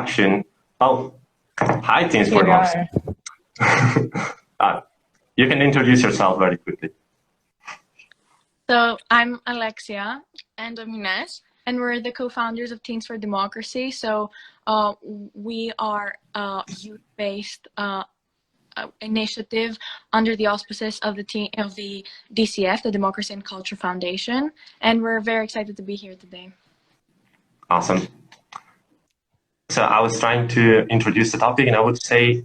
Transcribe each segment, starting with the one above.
introduction. Oh, hi, Teens for Moms. You can introduce yourself very quickly. So I'm Alexia and I'm Ines, and we're the co-founders of Teens for Democracy. So we are a youth-based initiative under the auspices of the DCF, the Democracy and Culture Foundation, and we're very excited to be here today. Awesome. So I was trying to introduce the topic, and I would say,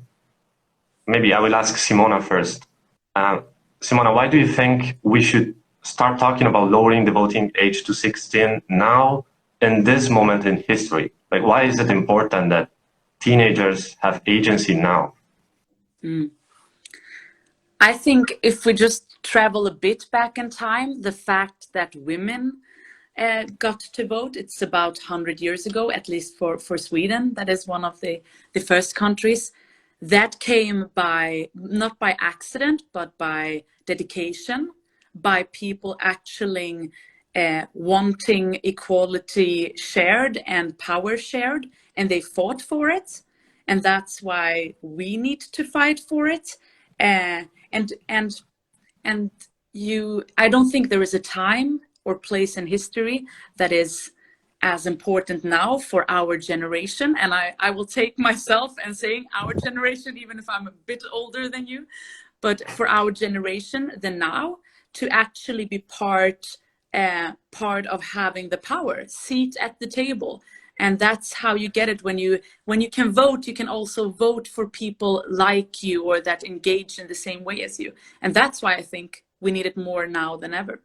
maybe I will ask Simona first. Simona, why do you think we should start talking about lowering the voting age to 16 now in this moment in history? Like, why is it important that teenagers have agency now? I think if we just travel a bit back in time, the fact that women got to vote, it's about 100 years ago, at least for Sweden. That is one of the first countries. That came not by accident, but by dedication, by people actually wanting equality shared and power shared, and they fought for it. And that's why we need to fight for it. I don't think there is a time or place in history that is as important now for our generation. And I will take myself and saying our generation, even if I'm a bit older than you, but for our generation than now, to actually be part of having the power, seat at the table. And that's how you get it. When you can vote, you can also vote for people like you or that engage in the same way as you. And that's why I think we need it more now than ever.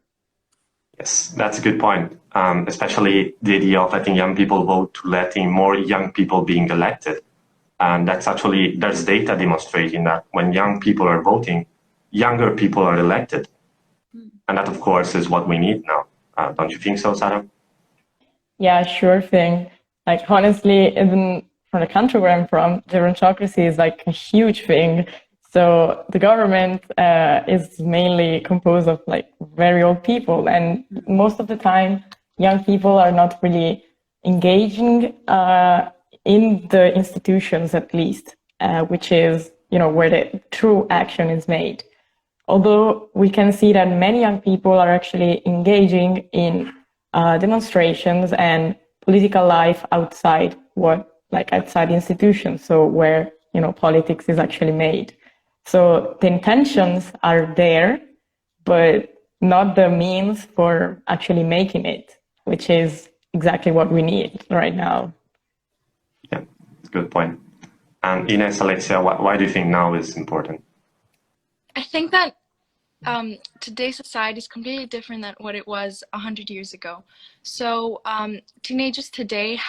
Yes, that's a good point. Especially the idea of letting young people vote to letting more young people being elected. And that's actually, there's data demonstrating that when young people are voting, younger people are elected. And that, of course, is what we need now. Don't you think so, Sara? Yeah, sure thing. Like, honestly, even from the country where I'm from, gerontocracy is like a huge thing. So the government is mainly composed of like very old people. And most of the time, young people are not really engaging in the institutions, at least, which is, where the true action is made. Although we can see that many young people are actually engaging in demonstrations and political life outside outside institutions, so where politics is actually made. So the intentions are there, but not the means for actually making it, which is exactly what we need right now. Yeah, good point. And Ines, Alexia, why do you think now is important? I think that today's society is completely different than what it was 100 years ago. So teenagers today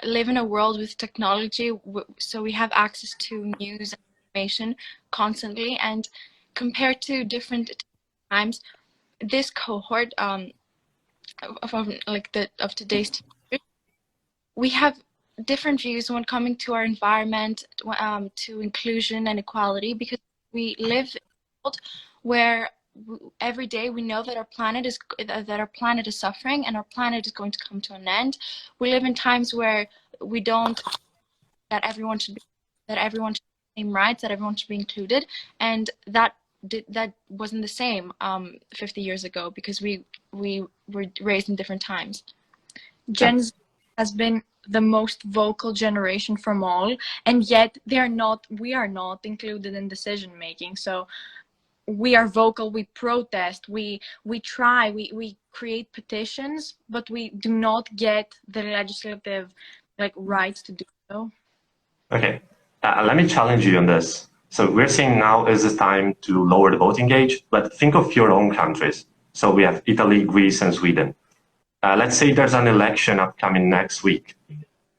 live in a world with technology, so we have access to news and information constantly. And compared to different times, this cohort of today's teenagers, we have different views when coming to our environment, to inclusion and equality, because we live in a world where every day we know that our planet is suffering and our planet is going to come to an end. We live in times where we don't that everyone should have the same rights, that everyone should be included, and that wasn't the same 50 years ago, because we were raised in different times. Gen Z has been the most vocal generation from all, and yet we are not included in decision making. So we are vocal, we protest, we try, we create petitions, but we do not get the legislative rights to do so. Okay, let me challenge you on this. So we're saying now is the time to lower the voting age, but think of your own countries. So we have Italy, Greece, and Sweden. Let's say there's an election upcoming next week.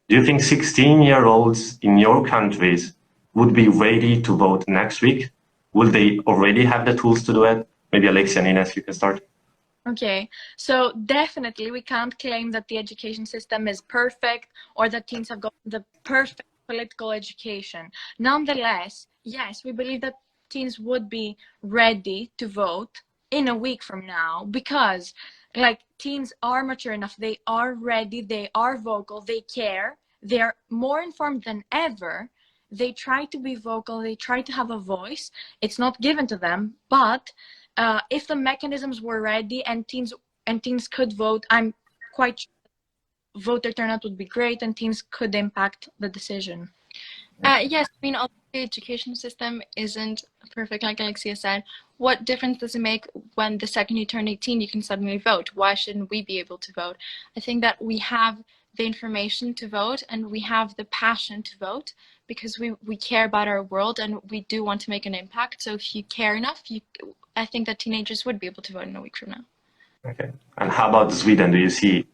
Do you think 16-year-olds in your countries would be ready to vote next week? Will they already have the tools to do it? Maybe Alexia and Ines, you can start. Okay, so definitely we can't claim that the education system is perfect or that teens have got the perfect political education. Nonetheless, yes, we believe that teens would be ready to vote in a week from now, because teens are mature enough, they are ready, they are vocal, they care, they're more informed than ever. They try to be vocal, they try to have a voice. It's not given to them, but if the mechanisms were ready and teens could vote, I'm quite sure voter turnout would be great and teens could impact the decision. Yes, I mean, although the education system isn't perfect, like Alexia said, what difference does it make when the second you turn 18, you can suddenly vote? Why shouldn't we be able to vote? I think that we have the information to vote and we have the passion to vote because we care about our world and we do want to make an impact. So if you care enough, I think that teenagers would be able to vote in a week from now. Okay. And how about Sweden? Do you see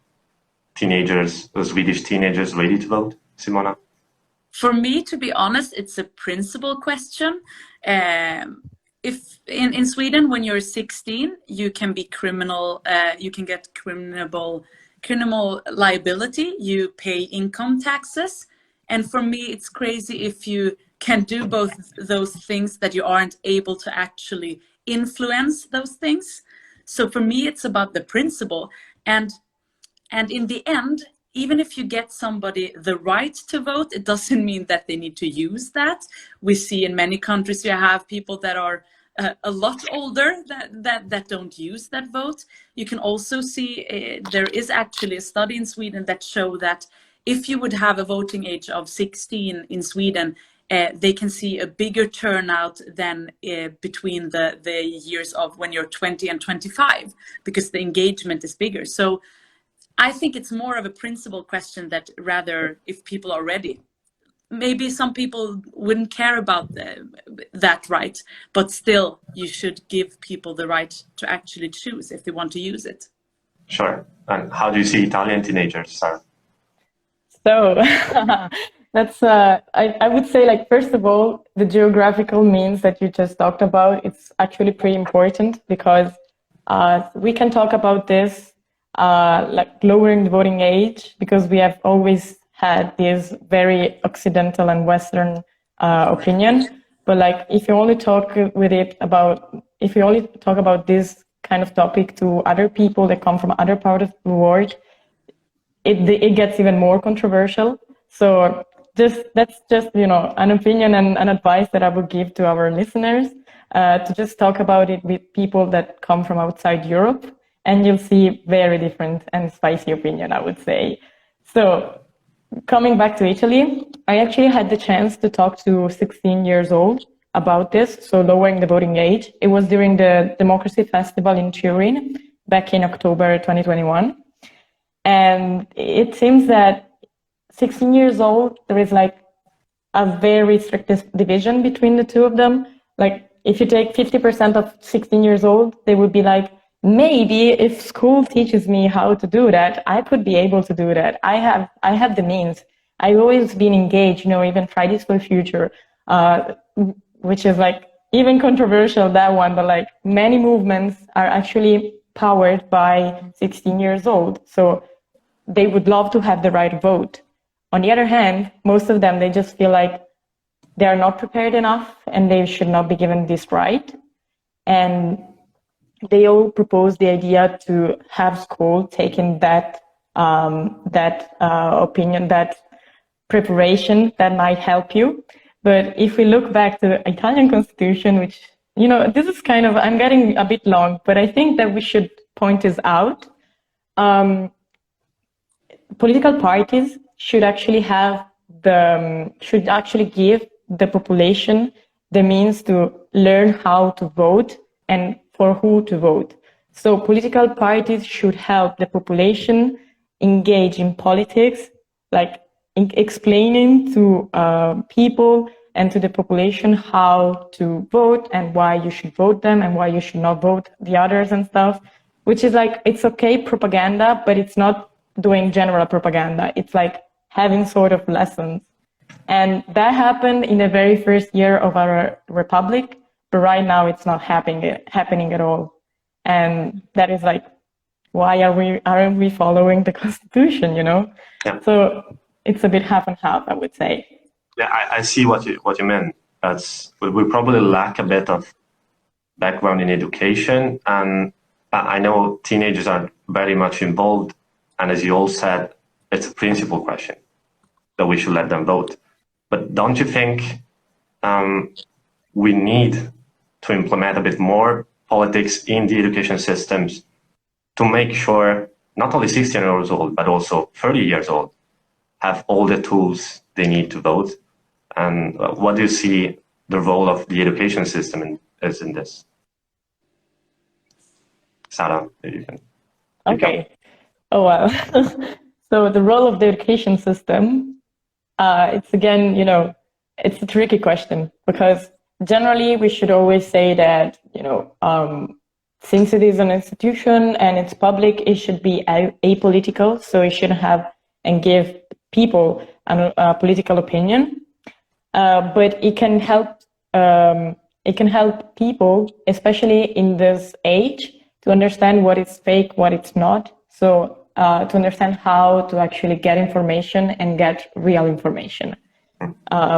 teenagers, Swedish teenagers ready to vote, Simona? For me, to be honest, it's a principle question. If in Sweden, when you're 16, you can be criminal, you can get criminal liability, you pay income taxes. And for me, it's crazy if you can do both those things that you aren't able to actually influence those things. So for me, it's about the principle. And in the end, even if you get somebody the right to vote, it doesn't mean that they need to use that. We see in many countries you have people that are a lot older that don't use that vote. You can also see there is actually a study in Sweden that show that if you would have a voting age of 16 in Sweden, they can see a bigger turnout than between the years of when you're 20 and 25, because the engagement is bigger. So I think it's more of a principle question that rather if people are ready. Maybe some people wouldn't care about that right, but still you should give people the right to actually choose if they want to use it. Sure. And how do you see Italian teenagers, Sara? So that's, I would say, like, first of all, the geographical means that you just talked about, it's actually pretty important because we can talk about this like lowering the voting age, because we have always had this very Occidental and Western opinion. But like, if you only talk about this kind of topic to other people that come from other parts of the world, it gets even more controversial. So that's just, you know, an opinion and an advice that I would give to our listeners, to just talk about it with people that come from outside Europe. And you'll see very different and spicy opinion, I would say. So coming back to Italy, I actually had the chance to talk to 16 years old about this, so lowering the voting age. It was during the Democracy Festival in Turin back in October 2021. And it seems that 16 years old, there is like a very strict division between the two of them. Like if you take 50% of 16 years old, they would be like, maybe if school teaches me how to do that, I could be able to do that. I have the means. I've always been engaged, you know, even Fridays for Future, which is like even controversial, that one, but like many movements are actually powered by 16 years old. So they would love to have the right vote. On the other hand, most of them, they just feel like they are not prepared enough and they should not be given this right. And they all propose the idea to have school taking that opinion, that preparation that might help you. But if we look back to the Italian constitution, which, you know, this is kind of, I'm getting a bit long, but I think that we should point this out. Political parties should actually give the population the means to learn how to vote and for who to vote. So political parties should help the population engage in politics, like explaining to people and to the population how to vote and why you should vote them and why you should not vote the others and stuff, which is like, it's okay propaganda, but it's not doing general propaganda. It's like having sort of lessons. And that happened in the very first year of our republic. But right now it's not happening at all. And that is like, why aren't we following the constitution, you know? Yeah. So it's a bit half and half, I would say. Yeah, I see what you mean. We probably lack a bit of background in education, and I know teenagers are very much involved. And as you all said, it's a principal question. that we should let them vote. But don't you think we need to implement a bit more politics in the education systems to make sure not only 16 years old, but also 30 years old have all the tools they need to vote? And what do you see the role of the education system is in this? Sara, you can. Okay. Oh, well. So the role of the education system, it's again, it's a tricky question, because generally we should always say that, since it is an institution and it's public, it should be apolitical. So it should have and give people a political opinion. But it can help people, especially in this age, to understand what is fake, what it's not. So to understand how to actually get information and get real information.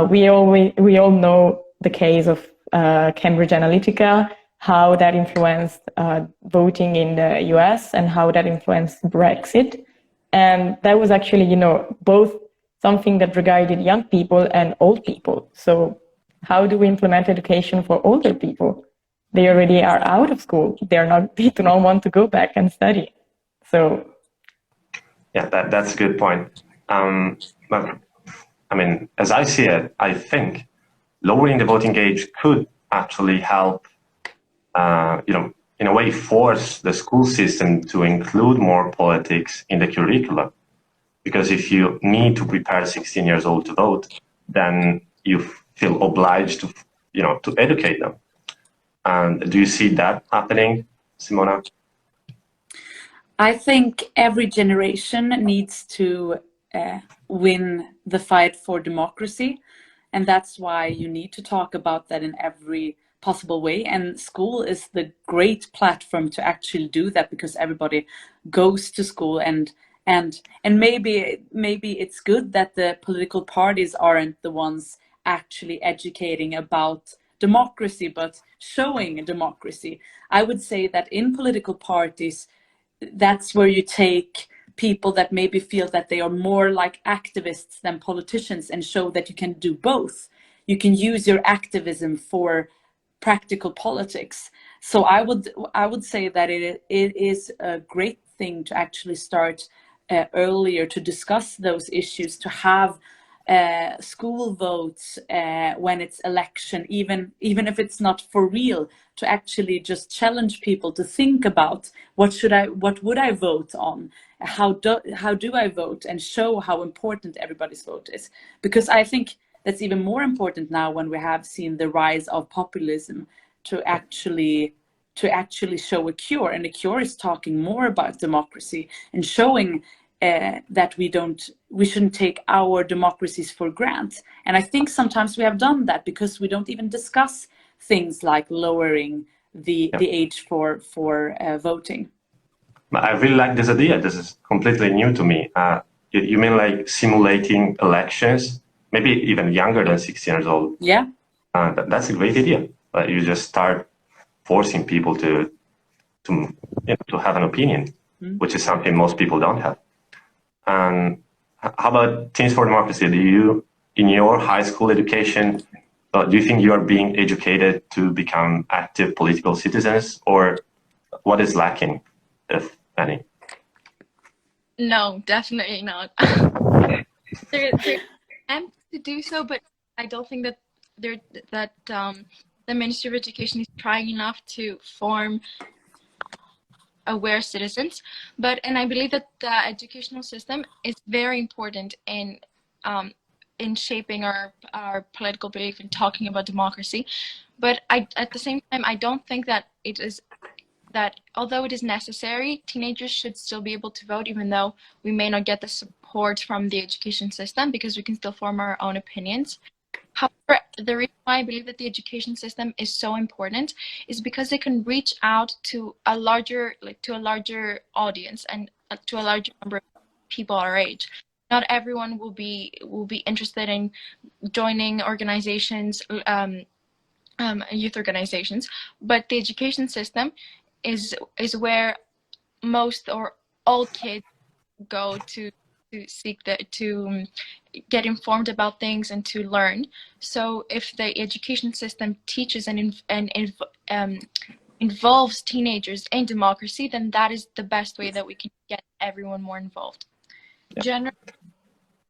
We all know the case of Cambridge Analytica, how that influenced voting in the US and how that influenced Brexit. And that was actually, both something that regarded young people and old people. So how do we implement education for older people? They already are out of school. They do not want to go back and study. So. Yeah, that's a good point. But, I mean, as I see it, I think lowering the voting age could actually help, in a way, force the school system to include more politics in the curriculum. Because if you need to prepare 16 years old to vote, then you feel obliged to, to educate them. And do you see that happening, Simona? I think every generation needs to win the fight for democracy. And that's why you need to talk about that in every possible way. And school is the great platform to actually do that, because everybody goes to school, and maybe it's good that the political parties aren't the ones actually educating about democracy, but showing democracy. I would say that in political parties, that's where you take people that maybe feel that they are more like activists than politicians and show that you can do both. You can use your activism for practical politics. So I would say that it is a great thing to actually start earlier to discuss those issues, to have school votes when it's election, even if it's not for real, to actually just challenge people to think about what would I vote on, how do I vote, and show how important everybody's vote is. Because I think that's even more important now when we have seen the rise of populism, to actually show a cure. And the cure is talking more about democracy and showing that we shouldn't take our democracies for granted. And I think sometimes we have done that because we don't even discuss things like lowering the age for voting. I really like this idea. This is completely new to me. You mean like simulating elections, maybe even younger than 16 years old? Yeah. That's a great idea. You just start forcing people to have an opinion, which is something most people don't have. And how about Teens for Democracy? Do you, in your high school education, do you think you are being educated to become active political citizens, or what is lacking, if any? No, definitely not. There attempts to do so, but I don't think that the Ministry of Education is trying enough to form aware citizens. And I believe that the educational system is very important in shaping our political belief and talking about democracy. But at the same time, I don't think that although it is necessary, teenagers should still be able to vote, even though we may not get the support from the education system, because we can still form our own opinions. However, the reason why I believe that the education system is so important is because it can reach out to a larger audience and to a larger number of people our age. Not everyone will be interested in joining organizations, youth organizations, but the education system is where most or all kids go to to seek to get informed about things and to learn. So if the education system teaches and involves teenagers in democracy, then that is the best way that we can get everyone more involved. Generally,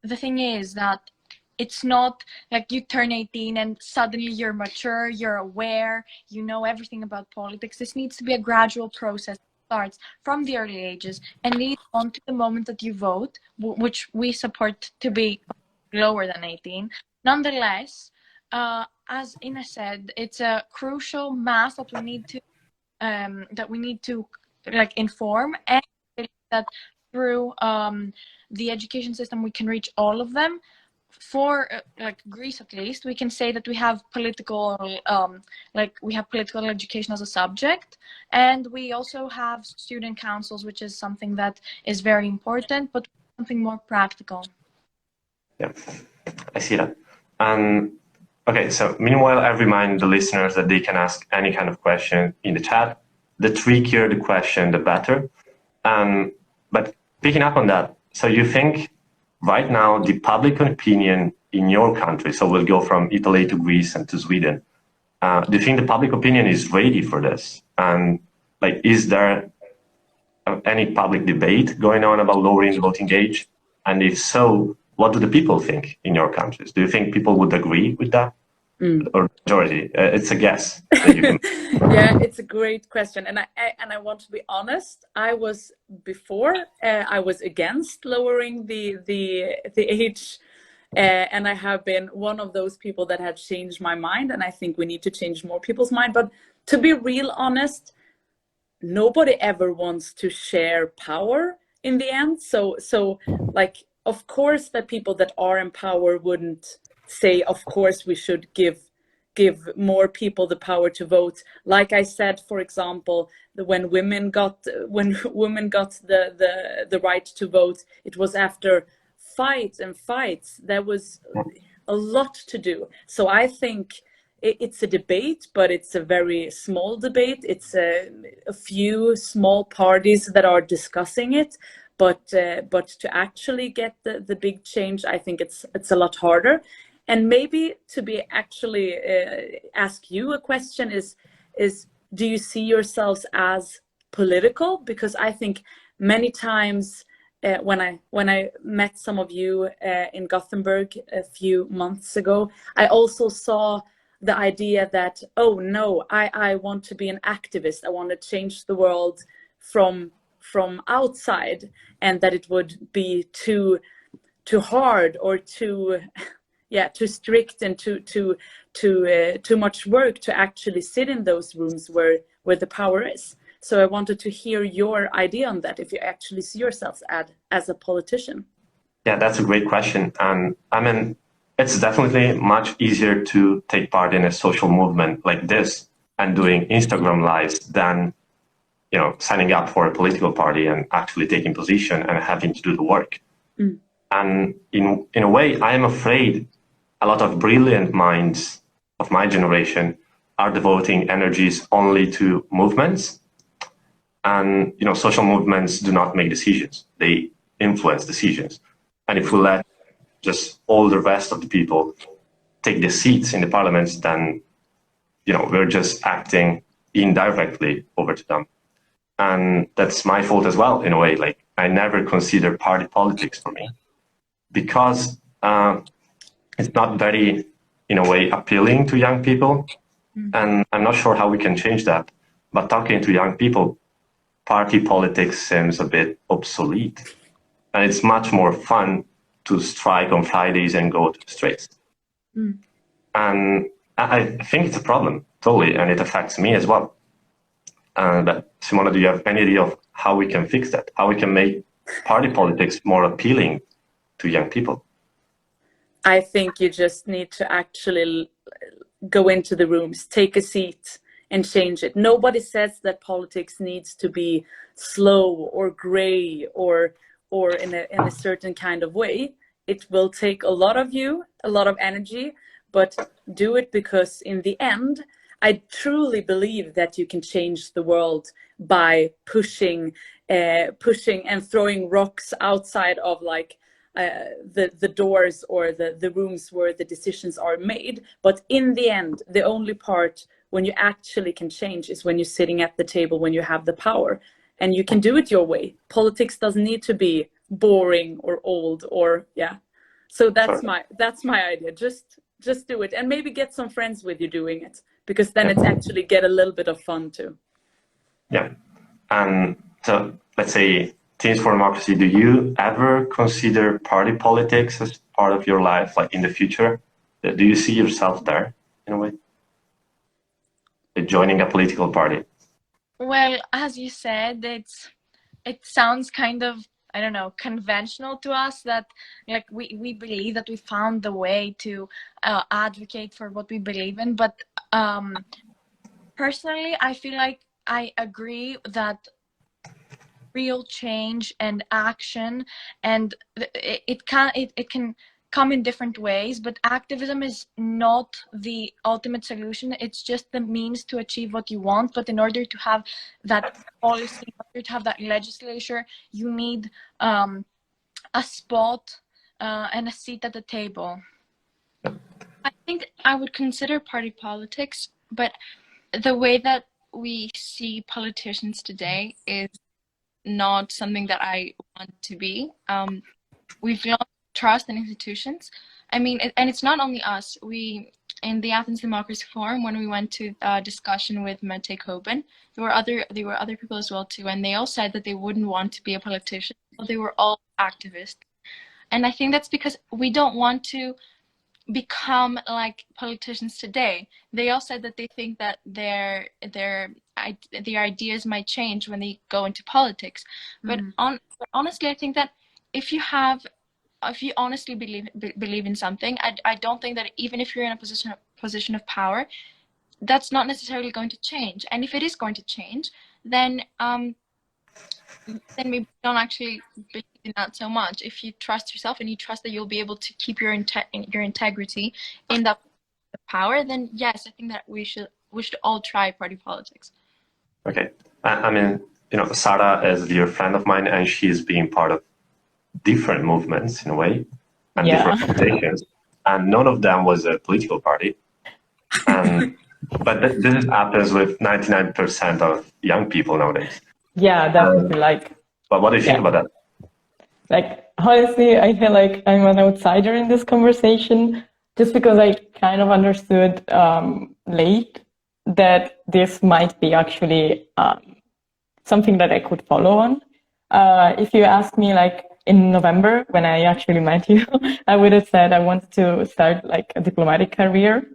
the thing is that it's not like you turn 18 and suddenly you're mature, you're aware, you know everything about politics. This needs to be a gradual process that starts from the early ages and leads on to the moment that you vote, which we support to be lower than 18. Nonetheless, as Ines said, it's a crucial mass that we need to like inform, and that through the education system we can reach all of them. For like Greece at least, we can say that we have political political education as a subject, and we also have student councils, which is something that is very important, but something more practical. Yeah, I see that. Okay, so meanwhile, I remind the listeners that they can ask any kind of question in the chat. The trickier the question, the better. But picking up on that, so you think right now the public opinion in your country, so we'll go from Italy to Greece and to Sweden, do you think the public opinion is ready for this? And like, is there any public debate going on about lowering the voting age? And if so, what do the people think in your countries? Do you think people would agree with that? Or majority? It's a guess. That you can... Yeah, it's a great question, and I want to be honest. I was against lowering the age, and I have been one of those people that have changed my mind. And I think we need to change more people's mind. But to be real honest, nobody ever wants to share power in the end. So like, of course, that people that are in power wouldn't say, of course, we should give more people the power to vote. Like I said, for example, when women got the right to vote, it was after fights and fights. There was a lot to do. So I think it's a debate, but it's a very small debate. It's a few small parties that are discussing it. But to actually get the big change, I think it's a lot harder. And maybe to be actually ask you a question is do you see yourselves as political? Because I think many times when I met some of you in Gothenburg a few months ago, I also saw the idea that, oh no, I want to be an activist. I want to change the world from outside, and that it would be too hard or too strict and too much work to actually sit in those rooms where the power is. So I wanted to hear your idea on that, if you actually see yourselves as a politician. Yeah, that's a great question. And I mean, it's definitely much easier to take part in a social movement like this and doing Instagram lives than, you know, signing up for a political party and actually taking position and having to do the work. And in a way, I am afraid a lot of brilliant minds of my generation are devoting energies only to movements. And, you know, social movements do not make decisions. They influence decisions. And if we let just all the rest of the people take the seats in the parliaments, then, you know, we're just acting indirectly over to them. And that's my fault as well, in a way. Like, I never consider party politics for me because it's not very, in a way, appealing to young people. And I'm not sure how we can change that. But talking to young people, party politics seems a bit obsolete. And it's much more fun to strike on Fridays and go to the streets. And I think it's a problem, totally, and it affects me as well. But Simona, do you have any idea of how we can fix that? How we can make party politics more appealing to young people? I think you just need to actually go into the rooms, take a seat, and change it. Nobody says that politics needs to be slow or gray or in a certain kind of way. It will take a lot of you, a lot of energy, but do it, because in the end, I truly believe that you can change the world by pushing and throwing rocks outside of like the doors or the rooms where the decisions are made. But in the end, the only part when you actually can change is when you're sitting at the table, when you have the power, and you can do it your way. Politics doesn't need to be boring or old or yeah. So that's my idea. Just do it, and maybe get some friends with you doing it, because then it's actually get a little bit of fun too. Yeah, and so let's say Teams for Democracy. Do you ever consider party politics as part of your life, like in the future? Do you see yourself there in a way, joining a political party? Well, as you said, it sounds kind of, I don't know, conventional to us that like we believe that we found the way to advocate for what we believe in. But personally, I feel like I agree that real change and action, and it can come in different ways, but activism is not the ultimate solution. It's just the means to achieve what you want. But in order to have that policy, in order to have that legislature, you need a spot and a seat at the table. I think I would consider party politics, but the way that we see politicians today is not something that I want to be. We've lost trust in institutions. I mean, and it's not only us. We, in the Athens Democracy Forum, when we went to a discussion with Mette Coben, there were other people as well too, and they all said that they wouldn't want to be a politician. So they were all activists, and I think that's because we don't want to become like politicians today. They all said that they think that their ideas might change when they go into politics. But honestly, I think that if you honestly believe in something, I don't think that even if you're in a position of power, that's not necessarily going to change. And if it is going to change, then maybe don't actually believe in that so much. If you trust yourself and you trust that you'll be able to keep your integrity in that power, then yes, I think that we should all try party politics. Okay, I mean, Sara is a dear friend of mine, and she's being part of different movements in a way, and different organizations, and none of them was a political party. But this happens with 99% of young people nowadays. Yeah, definitely. But what do you think about that? Like, honestly, I feel like I'm an outsider in this conversation, just because I kind of understood late that this might be actually something that I could follow on. If you ask me, like, in November, when I actually met you, I would have said I wanted to start like a diplomatic career.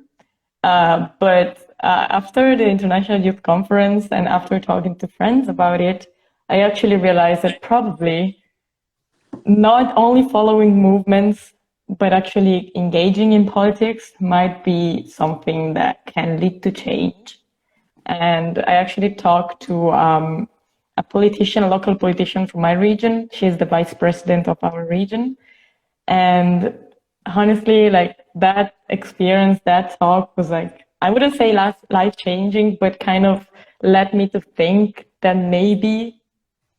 But after the International Youth Conference and after talking to friends about it, I actually realized that probably not only following movements, but actually engaging in politics might be something that can lead to change. And I actually talked to a local politician from my region. She's the vice president of our region. And honestly, like, that experience, that talk was like, I wouldn't say life-changing, but kind of led me to think that maybe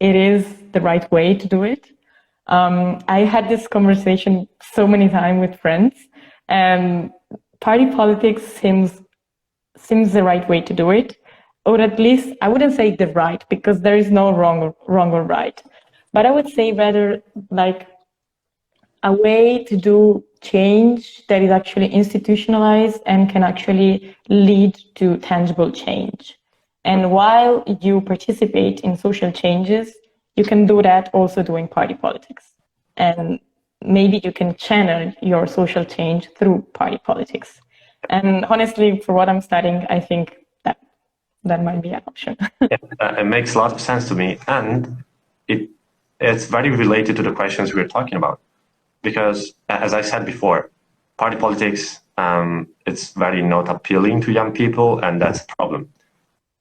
it is the right way to do it. I had this conversation so many times with friends, and party politics seems the right way to do it. Or at least, I wouldn't say the right, because there is no wrong or right. But I would say rather like a way to do change that is actually institutionalized and can actually lead to tangible change. And while you participate in social changes, you can do that also doing party politics. And maybe you can channel your social change through party politics. And honestly, for what I'm studying, I think that might be an option. It makes a lot of sense to me, and it's very related to the questions we were talking about. Because, as I said before, party politics, it's very not appealing to young people, and that's a problem.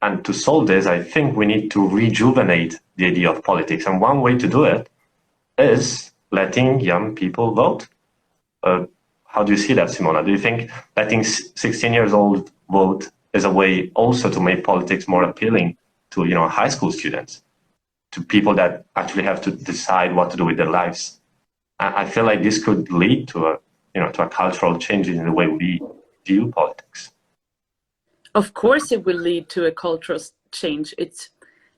And to solve this, I think we need to rejuvenate the idea of politics. And one way to do it is letting young people vote. How do you see that, Simona? Do you think letting 16 years old vote is a way also to make politics more appealing to, high school students, to people that actually have to decide what to do with their lives? I feel like this could lead to a cultural change in the way we view politics. Of course, it will lead to a cultural change. It's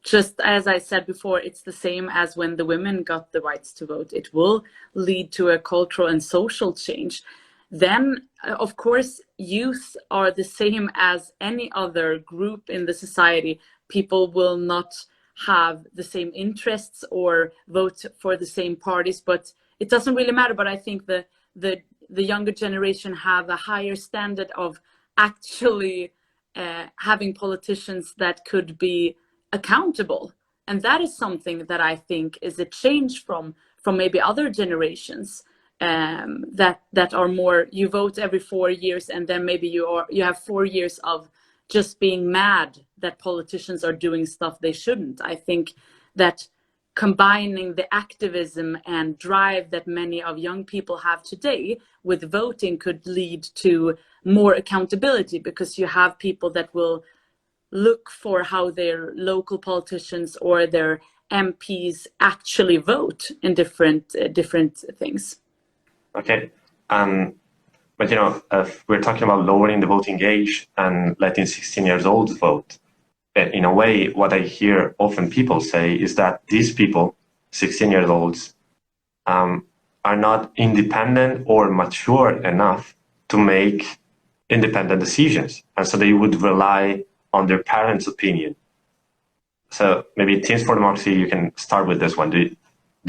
just, as I said before, it's the same as when the women got the rights to vote. It will lead to a cultural and social change. Then, of course, youth are the same as any other group in the society. People will not have the same interests or vote for the same parties, but it doesn't really matter. But I think the younger generation have a higher standard of actually having politicians that could be accountable, and that is something that I think is a change from maybe other generations that are more, you vote every 4 years and then maybe you have 4 years of just being mad that politicians are doing stuff they shouldn't. I think that combining the activism and drive that many of young people have today with voting could lead to more accountability, because you have people that will look for how their local politicians or their MPs actually vote in different things. Okay, but if we're talking about lowering the voting age and letting 16-year-olds vote, in a way, what I hear often people say is that these people, 16-year-olds, are not independent or mature enough to make independent decisions, and so they would rely on their parents' opinion. So maybe Teens for Democracy, you can start with this one. Do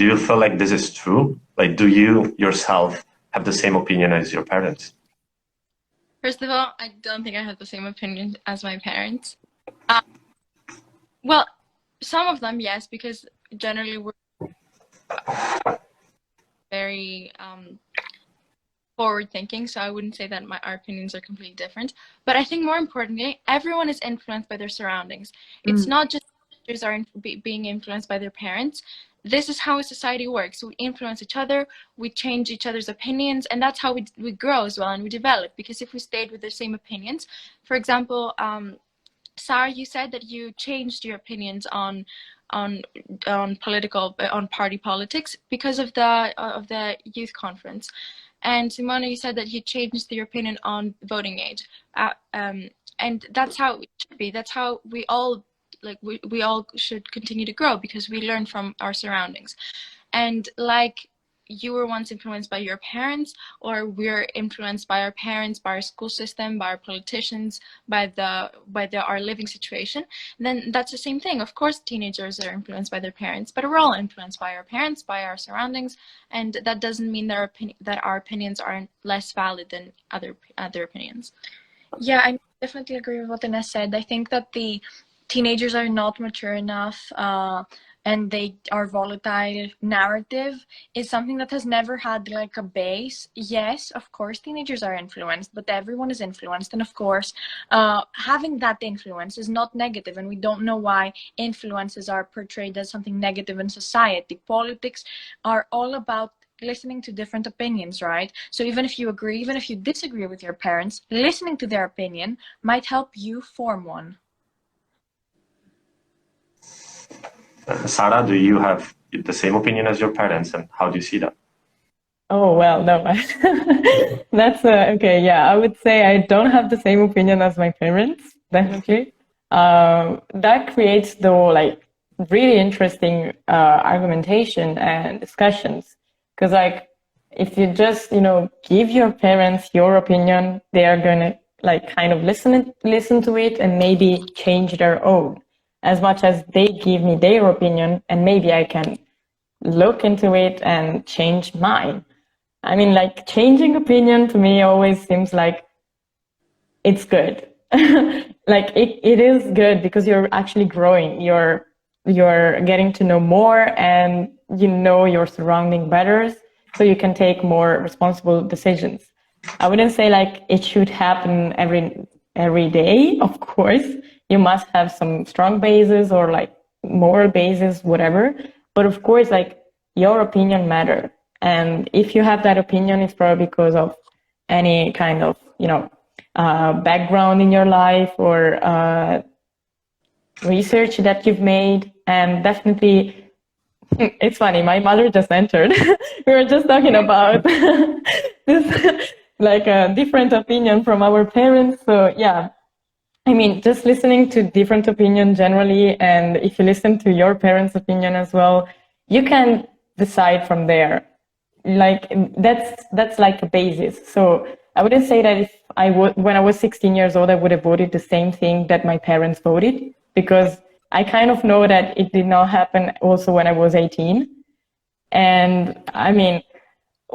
you feel like this is true? Like, do you yourself have the same opinion as your parents? First of all, I don't think I have the same opinion as my parents. Well, some of them, yes, because generally we're very forward thinking, so I wouldn't say that our opinions are completely different. But I think more importantly, everyone is influenced by their surroundings. It's not just teenagers are being influenced by their parents. This is how a society works. We influence each other, we change each other's opinions, and that's how we grow as well and we develop. Because if we stayed with the same opinions, for example, Sara, you said that you changed your opinions on party politics because of the youth conference. And Simona, you said that you changed your opinion on voting age, and that's how it should be. That's how we all we all should continue to grow, because we learn from our surroundings. And like you were once influenced by your parents, or we're influenced by our parents, by our school system, by our politicians, by our living situation, then that's the same thing. Of course, teenagers are influenced by their parents, but we're all influenced by our parents, by our surroundings, and that doesn't mean that our opinions are less valid than other opinions. Yeah, I definitely agree with what Ines said. I think that the teenagers are not mature enough, and they are volatile narrative is something that has never had like a base. Yes, of course, teenagers are influenced, but everyone is influenced. And of course, having that influence is not negative, and we don't know why influences are portrayed as something negative in society. Politics are all about listening to different opinions, right? So even if you agree, even if you disagree with your parents, listening to their opinion might help you form one. Sara, do you have the same opinion as your parents, and how do you see that? Oh, well, no. That's okay. Yeah, I would say I don't have the same opinion as my parents, definitely. That creates, though, like really interesting argumentation and discussions. Because, like, if you just, give your parents your opinion, they are going to, like, kind of listen to it and maybe change their own, as much as they give me their opinion, and maybe I can look into it and change mine. I mean, like, changing opinion to me always seems like it's good. Like, it is good because you're actually growing. You're getting to know more, and your surrounding better, so you can take more responsible decisions. I wouldn't say like it should happen every day, of course. You must have some strong bases or like moral bases, whatever. But of course, like, your opinion matter. And if you have that opinion, it's probably because of any kind of, background in your life or research that you've made. And definitely It's funny, my mother just entered. We were just talking about this, like a different opinion from our parents. So yeah, I mean, just listening to different opinion generally, and if you listen to your parents' opinion as well, you can decide from there. Like that's like a basis. So I wouldn't say that if I would, when I was 16 years old, I would have voted the same thing that my parents voted, because I kind of know that it did not happen also when I was 18. And I mean,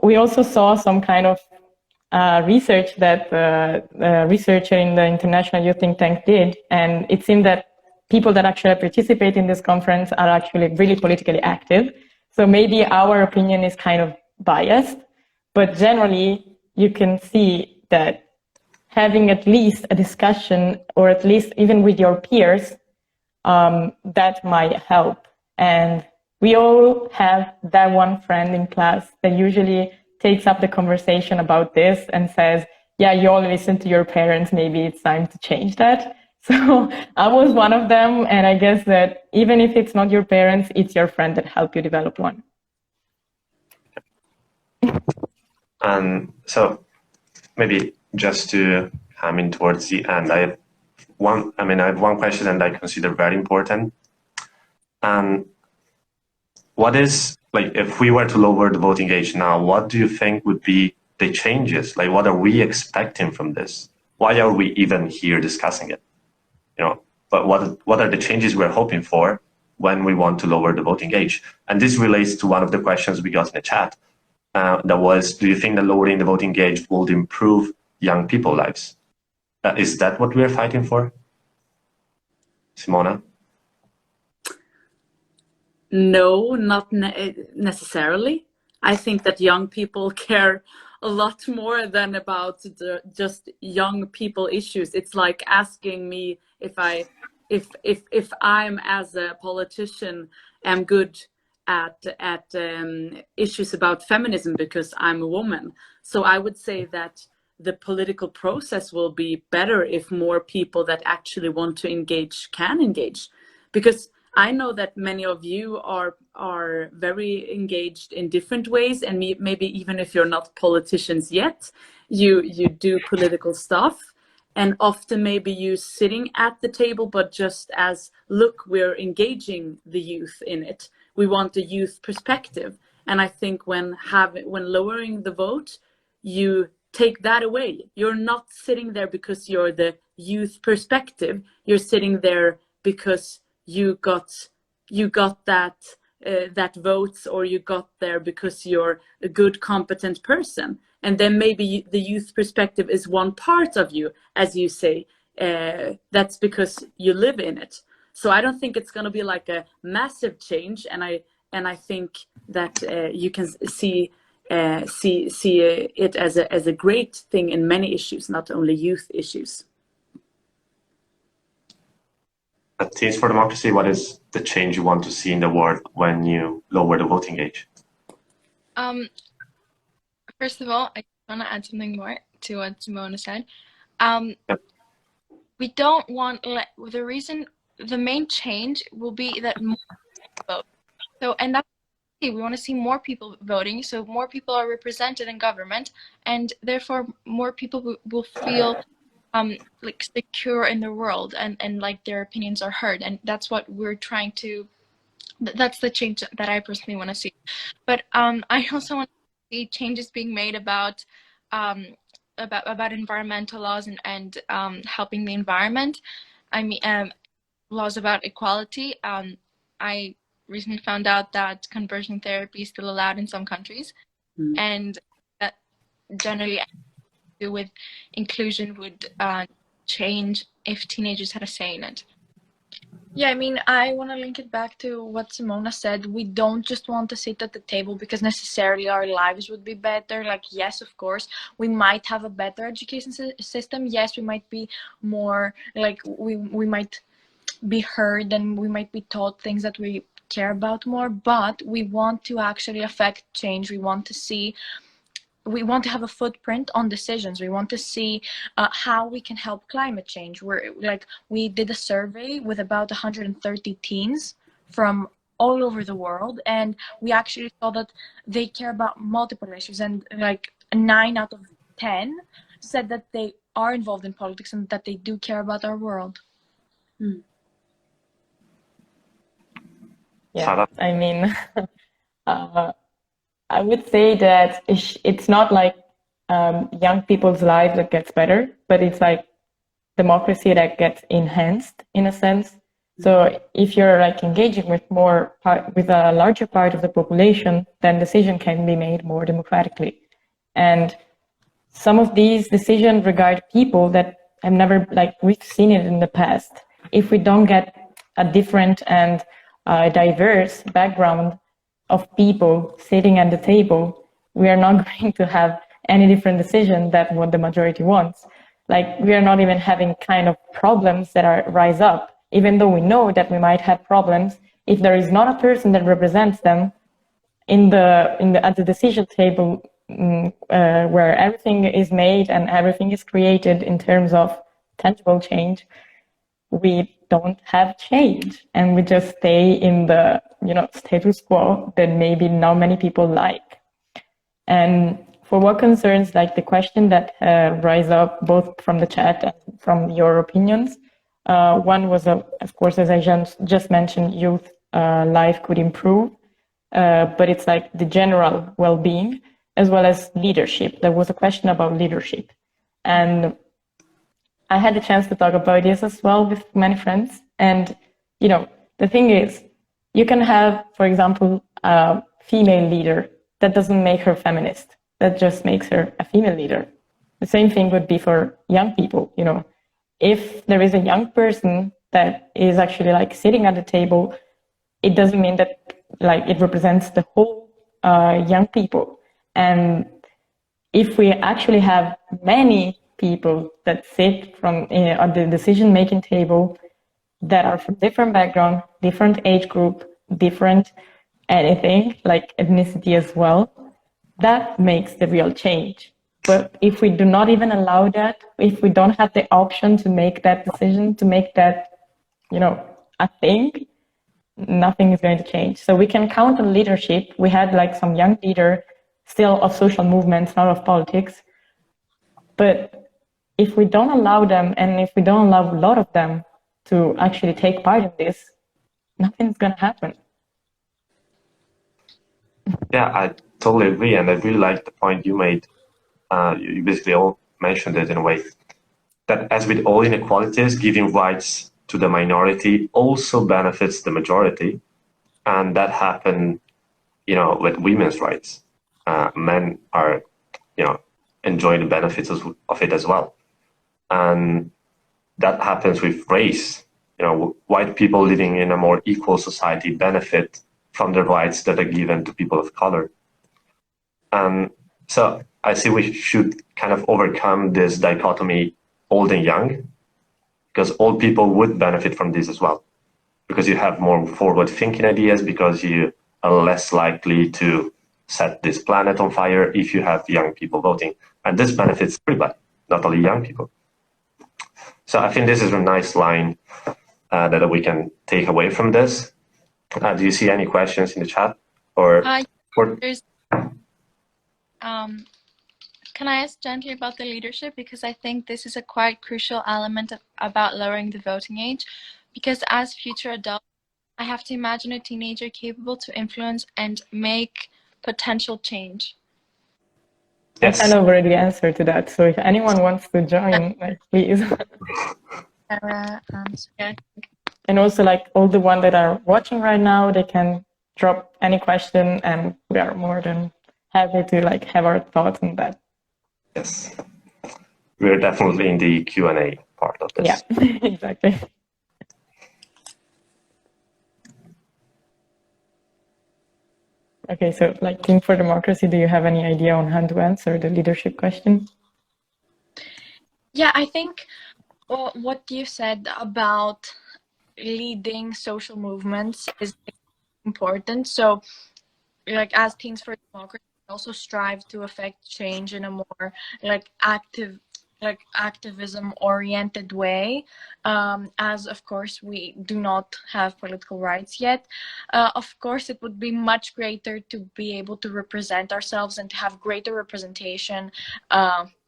we also saw some kind of research that the researcher in the International Youth Think Tank did, and it seemed that people that actually participate in this conference are actually really politically active. So maybe our opinion is kind of biased, but generally you can see that having at least a discussion, or at least even with your peers, that might help. And we all have that one friend in class that usually takes up the conversation about this and says, yeah, you all listen to your parents, maybe it's time to change that. So I was one of them, and I guess that even if it's not your parents, it's your friend that helped you develop one. And so maybe just to come in towards the end, I have one question that I consider very important. And what is, like, if we were to lower the voting age now, what do you think would be the changes? Like, what are we expecting from this? Why are we even here discussing it? You know, but what are the changes we're hoping for when we want to lower the voting age? And this relates to one of the questions we got in the chat. That was, do you think that lowering the voting age would improve young people's lives? Is that what we're fighting for? Simona? No, not necessarily. I think that young people care a lot more than about just young people issues. It's like asking me if I'm, as a politician, am good at issues about feminism because I'm a woman. So I would say that the political process will be better if more people that actually want to engage can engage, because I know that many of you are very engaged in different ways, and maybe even if you're not politicians yet, you do political stuff, and often maybe you sitting at the table, but just as, look, we're engaging the youth in it. We want a youth perspective, and I think when lowering the vote, you take that away. You're not sitting there because you're the youth perspective. You're sitting there because you got that votes, or you got there because you're a good, competent person. And then maybe the youth perspective is one part of you, as you say. That's because you live in it. So I don't think it's going to be like a massive change, and I think that you can see it as a great thing in many issues, not only youth issues. At Teams for Democracy, what is the change you want to see in the world when you lower the voting age? First of all, I want to add something more to what Simona said. Yep. We don't want, the main change will be that more vote. So, and that's, we want to see more people voting, so more people are represented in government, and therefore more people will feel like secure in the world, and like their opinions are heard, and that's what we're trying to. That's the change that I personally want to see. But I also want to see changes being made about environmental laws and helping the environment. I mean, laws about equality. I recently found out that conversion therapy is still allowed in some countries, and that generally do with inclusion would change if teenagers had a say in it. Yeah, I mean, I want to link it back to what Simona said. We don't just want to sit at the table because necessarily our lives would be better. Like, yes, of course, we might have a better education system. Yes, we might be more, like, we might be heard, and we might be taught things that we care about more, but we want to actually affect change. We want to have a footprint on decisions. We want to see how we can help climate change. We did a survey with about 130 teens from all over the world, and we actually saw that they care about multiple issues, and like 9 out of 10 said that they are involved in politics and that they do care about our world. Yeah, Sara? I mean, I would say that it's not like young people's lives that gets better, but it's like democracy that gets enhanced in a sense. So if you're like engaging with with a larger part of the population, then decision can be made more democratically. And some of these decisions regard people that have never, like, we've seen it in the past. If we don't get a different and diverse background of people sitting at the table, we are not going to have any different decision than what the majority wants. Like, we are not even having kind of problems that rise up, even though we know that we might have problems. If there is not a person that represents them at the decision table, where everything is made and everything is created in terms of tangible change, we don't have change, and we just stay in the status quo that maybe not many people like. And for what concerns like the question that rise up both from the chat and from your opinions, one was, of course, as I just mentioned, youth life could improve, but it's like the general well-being as well as leadership. There was a question about leadership, and I had the chance to talk about this as well with many friends. And the thing is, you can have, for example, a female leader. That doesn't make her feminist. That just makes her a female leader. The same thing would be for young people. If there is a young person that is actually like sitting at the table, it doesn't mean that like it represents the whole young people. And if we actually have many people that sit at the decision-making table that are from different background, different age group, different anything, like ethnicity as well, that makes the real change. But if we do not even allow that, if we don't have the option to make that decision, to make that, a thing, nothing is going to change. So we can count on leadership. We had like some young leader still of social movements, not of politics. But if we don't allow them, and if we don't allow a lot of them to actually take part in this, nothing's going to happen. Yeah, I totally agree. And I really like the point you made. You basically all mentioned it in a way that, as with all inequalities, giving rights to the minority also benefits the majority. And that happened, with women's rights. Men are, enjoying the benefits of it as well. And that happens with race. White people living in a more equal society benefit from the rights that are given to people of color. And so I see we should kind of overcome this dichotomy, old and young, because old people would benefit from this as well, because you have more forward-thinking ideas, because you are less likely to set this planet on fire if you have young people voting. And this benefits everybody, not only young people. So I think this is a nice line that we can take away from this. Do you see any questions in the chat? Can I ask gently about the leadership? Because I think this is a quite crucial element about lowering the voting age. Because as future adults, I have to imagine a teenager capable to influence and make potential change. Yes. I kind of already answered to that. So if anyone wants to join, please. Yeah. And also, like, all the ones that are watching right now, they can drop any question, and we are more than happy to have our thoughts on that. Yes, we're definitely in the Q&A part of this. Yeah, exactly. Okay, so Team for Democracy, do you have any idea on how to answer the leadership question? Yeah, I think what you said about leading social movements is important. So, as Teams for Democracy, we also strive to affect change in a more active like activism oriented way, as of course we do not have political rights yet. Of course it would be much greater to be able to represent ourselves and to have greater representation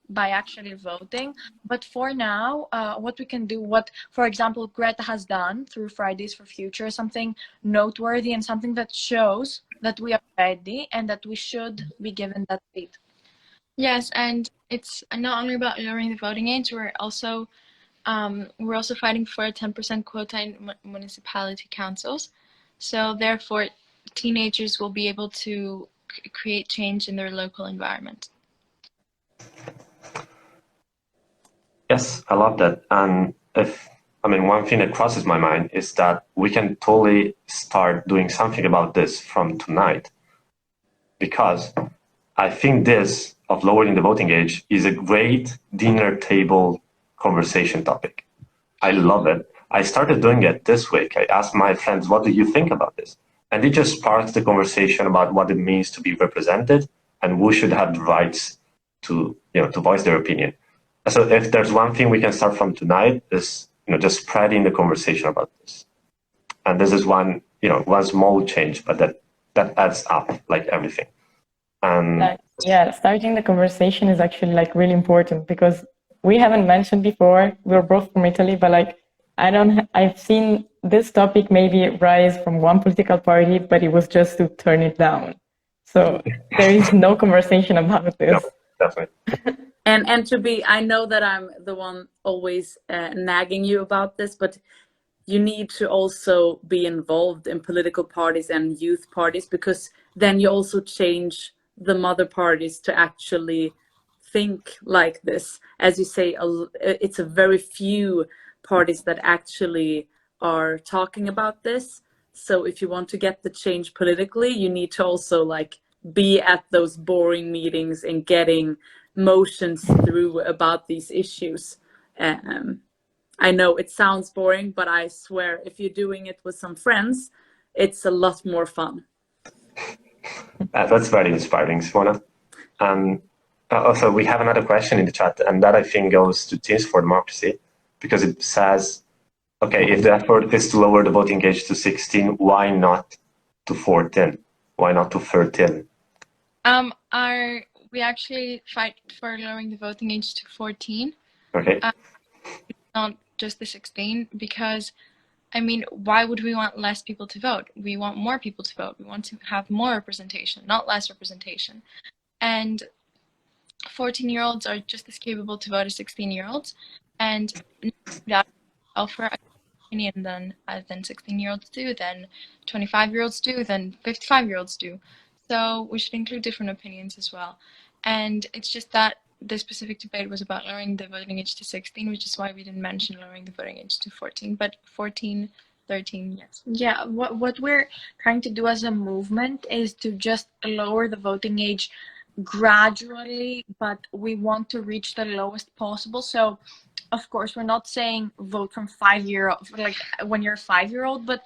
by actually voting. But for now, what we can do, what for example Greta has done through Fridays for Future, is something noteworthy and something that shows that we are ready and that we should be given that seat. Yes, and it's not only about lowering the voting age. We're also fighting for a 10% quota in municipality councils. So therefore, teenagers will be able to create change in their local environment. Yes, I love that. And one thing that crosses my mind is that we can totally start doing something about this from tonight. Because I think this of lowering the voting age is a great dinner table conversation topic. I love it. I started doing it this week. I asked my friends, what do you think about this? And it just sparked the conversation about what it means to be represented and who should have the rights to voice their opinion. So if there's one thing we can start from tonight is, just spreading the conversation about this. And this is one small change, but that adds up like everything. And starting the conversation is actually like really important, because we haven't mentioned before, we're both from Italy, but like I've seen this topic maybe rise from one political party, but it was just to turn it down. So there is no conversation about this. No, definitely. And I know that I'm the one always nagging you about this, but you need to also be involved in political parties and youth parties, because then you also change the mother parties to actually think like this. As you say, it's a very few parties that actually are talking about this. So if you want to get the change politically, you need to also like be at those boring meetings and getting motions through about these issues. I know it sounds boring, but I swear if you're doing it with some friends, it's a lot more fun. That's very inspiring, Simona. Also, we have another question in the chat, and that I think goes to Teens for Democracy, because it says, okay, if the effort is to lower the voting age to 16, why not to 14? Why not to 13? We actually fight for lowering the voting age to 14. Okay. Not just the 16, because why would we want less people to vote? We want more people to vote. We want to have more representation, not less representation. And 14-year-olds are just as capable to vote as 16-year-olds, and that offer opinion than 16-year-olds do, than 25-year-olds do, than 55-year-olds do. So we should include different opinions as well. And it's just that the specific debate was about lowering the voting age to 16, which is why we didn't mention lowering the voting age to 14, but 14, 13, yes. Yeah, what we're trying to do as a movement is to just lower the voting age gradually, but we want to reach the lowest possible. So of course we're not saying vote from 5-year-old, like when you're a 5-year-old, but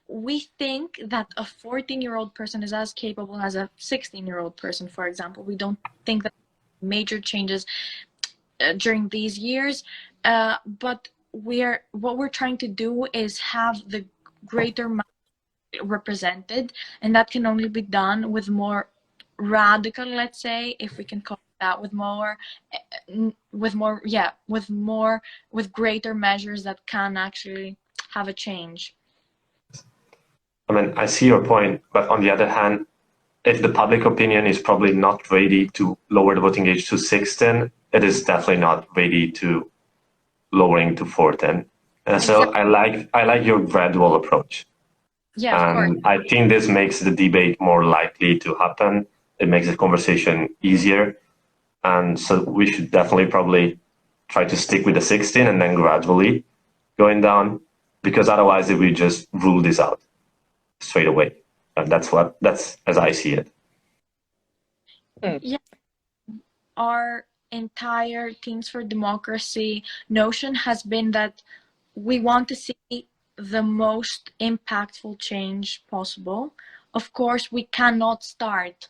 we think that a 14-year-old person is as capable as a 16-year-old person, for example. We don't think that major changes during these years, but what we're trying to do is have the greater represented, and that can only be done with more radical, let's say, if we can call it that, with greater measures that can actually have a change. I see your point, but on the other hand, if the public opinion is probably not ready to lower the voting age to 16, it is definitely not ready to lowering to 14. And so exactly. I like your gradual approach. Yeah, of course. I think this makes the debate more likely to happen. It makes the conversation easier. And so we should definitely probably try to stick with the 16 and then gradually going down, because otherwise we just rule this out straight away. And that's as I see it. Yeah. Our entire Teens for Democracy notion has been that we want to see the most impactful change possible. Of course, we cannot start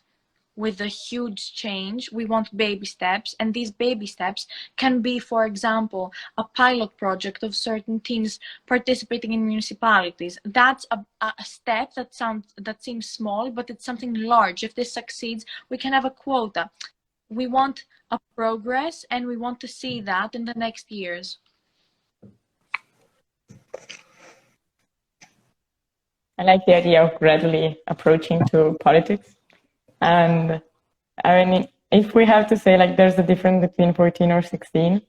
with a huge change. We want baby steps, and these baby steps can be, for example, a pilot project of certain teens participating in municipalities. That's a step that seems small, but it's something large. If this succeeds, we can have a quota. We want a progress, and we want to see that in the next years. I like the idea of gradually approaching to politics. And I mean, if we have to say like there's a difference between 14 or 16,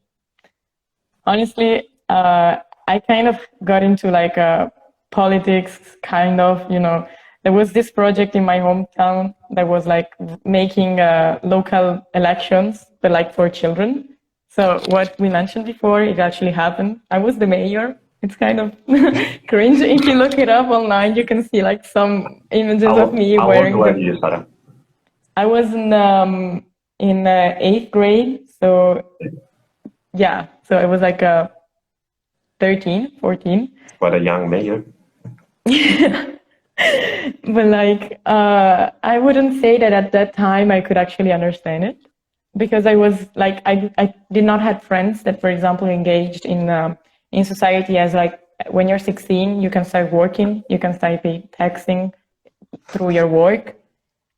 honestly, I kind of got into like politics, kind of, you know, there was this project in my hometown that was like making local elections, but like for children. So what we mentioned before, it actually happened. I was the mayor. It's kind of cringe. If you look it up online, you can see like some images of me wearing. How old were you, Sara? I was in 8th grade. So yeah, so it was like 13, 14. What a young mayor. But like, I wouldn't say that at that time I could actually understand it, because I was like, I did not have friends that, for example, engaged in society as like, when you're 16, you can start working, you can start taxing through your work.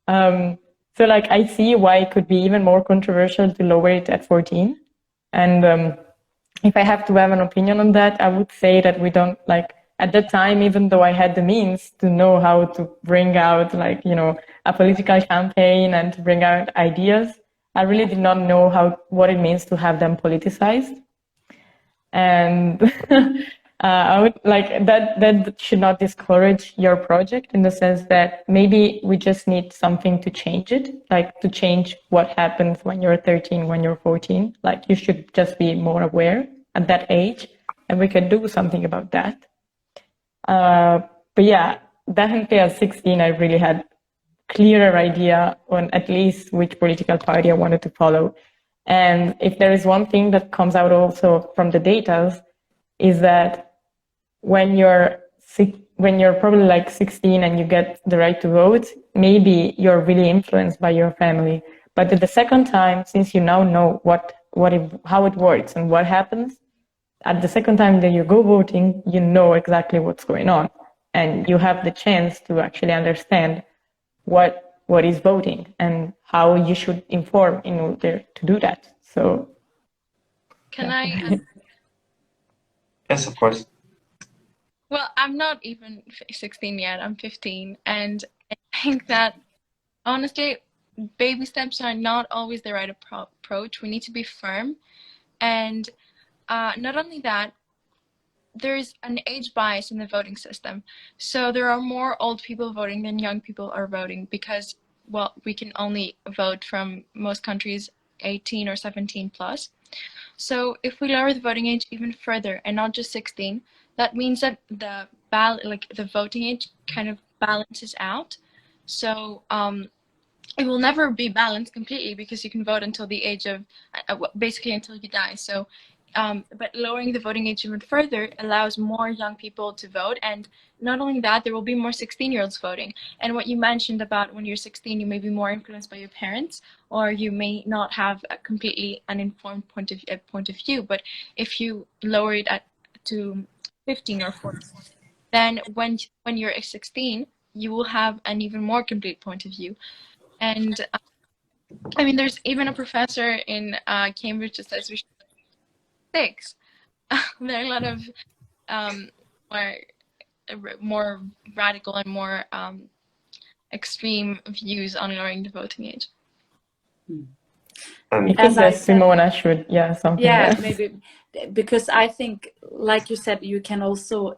So like, I see why it could be even more controversial to lower it at 14. And if I have to have an opinion on that, I would say that we don't like, at that time, even though I had the means to know how to bring out like, you know, a political campaign and to bring out ideas, I really did not know what it means to have them politicized. And I would like that should not discourage your project, in the sense that maybe we just need something to change it, like to change what happens when you're 13, when you're 14. Like, you should just be more aware at that age, and we can do something about that. But yeah, definitely at 16, I really had clearer idea on at least which political party I wanted to follow. And if there is one thing that comes out also from the data, is that when you're probably like 16 and you get the right to vote, maybe you're really influenced by your family. But at the second time, since you now know how it works and what happens, at the second time that you go voting, you know exactly what's going on, and you have the chance to actually understand what is voting and how you should inform in order to do that. So, can I? Yes, of course. Well, I'm not even 16 yet. I'm 15, and I think that honestly, baby steps are not always the right approach. We need to be firm, and not only that, there's an age bias in the voting system. So there are more old people voting than young people are voting, because, well, we can only vote from most countries 18 or 17 plus. So if we lower the voting age even further, and not just 16, that means that the voting age kind of balances out. So it will never be balanced completely, because you can vote until the age of basically until you die. So but lowering the voting age even further allows more young people to vote, and not only that, there will be more 16-year-olds voting. And what you mentioned about when you're 16, you may be more influenced by your parents, or you may not have a completely uninformed point of view. But if you lower it to 15 or 14, then when you're 16, you will have an even more complete point of view. And I mean, there's even a professor in Cambridge that says we should 6. There are a lot of more radical and more extreme views on lowering the voting age. Because Simona should, something else. Maybe, because I think, like you said, you can also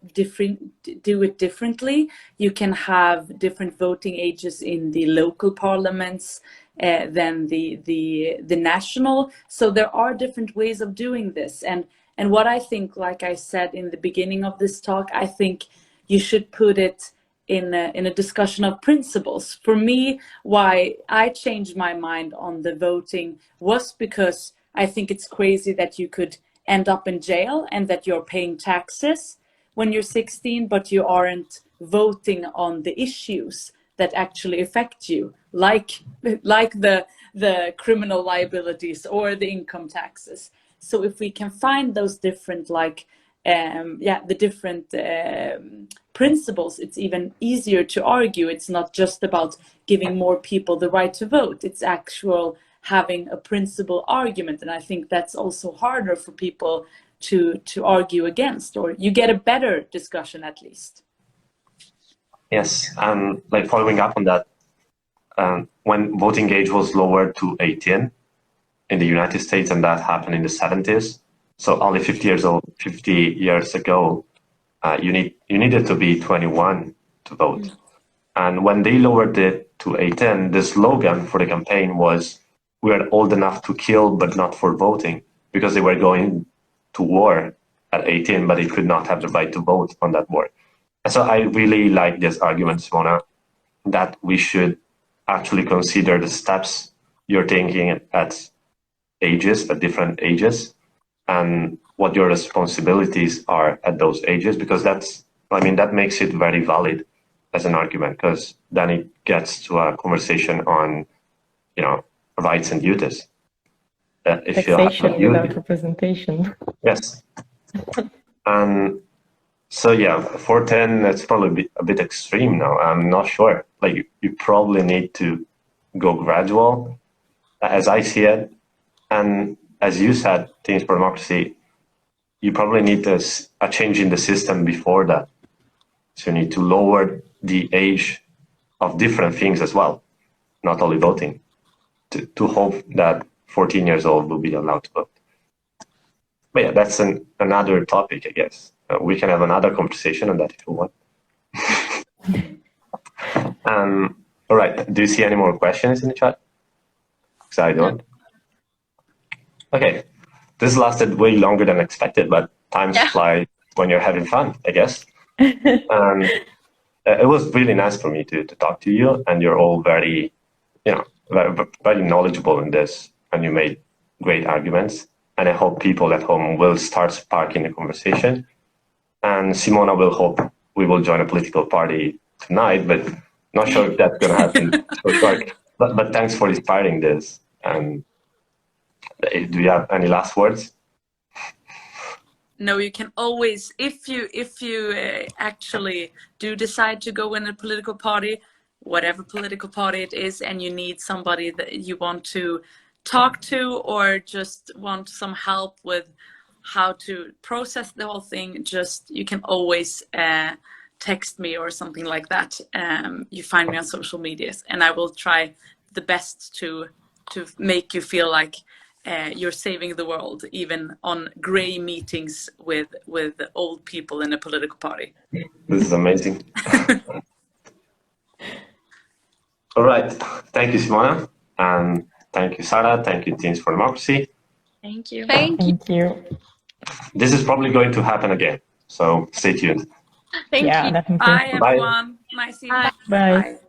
do it differently. You can have different voting ages in the local parliaments than the national. So there are different ways of doing this. And what I think, like I said in the beginning of this talk, I think you should put it in a discussion of principles. For me, why I changed my mind on the voting was because I think it's crazy that you could end up in jail and that you're paying taxes when you're 16, but you aren't voting on the issues that actually affect you, like the criminal liabilities or the income taxes. So if we can find those different the different principles, it's even easier to argue. It's not just about giving more people the right to vote. It's actual having a principle argument. And I think that's also harder for people to argue against, or you get a better discussion at least. Yes, and like following up on that, when voting age was lowered to 18 in the United States, and that happened in the 70s, so only 50 years ago, you needed to be 21 to vote. And when they lowered it to 18, the slogan for the campaign was, "We are old enough to kill, but not for voting," because they were going to war at 18, but they could not have the right to vote on that war. And so I really like this argument, Simona, that we should actually consider the steps you're taking at different ages, and what your responsibilities are at those ages, because that makes it very valid as an argument, because then it gets to a conversation on, rights and duties. Taxation without representation. Yes. And so yeah, 410, that's probably a bit extreme now. I'm not sure. Like you probably need to go gradual, as I see it. And as you said, Teens for Democracy, you probably need a change in the system before that. So you need to lower the age of different things as well, not only voting, to hope that 14 years old will be allowed to vote. But yeah, that's another topic, I guess. We can have another conversation on that if you want. All right, do you see any more questions in the chat? Because I don't. Okay, this lasted way longer than expected, but time flies when you're having fun, I guess. It was really nice for me to talk to you, and you're all very, very knowledgeable in this, and you made great arguments. And I hope people at home will start sparking the conversation. And Simona will hope we will join a political party tonight, but not sure if that's going to happen so short. But thanks for inspiring this. And do you have any last words? No, you can always, if you actually do decide to go in a political party, whatever political party it is, and you need somebody that you want to talk to or just want some help with how to process the whole thing, you can always text me or something like that. You find me on social medias, and I will try the best to make you feel like you're saving the world, even on gray meetings with old people in a political party. This is amazing. All right. Thank you, Simona. And thank you, Sara. Thank you, Teens for Democracy. Thank you. Thank you. This is probably going to happen again, so stay tuned. Thank you. Definitely. Bye, everyone. Nice evening. Bye.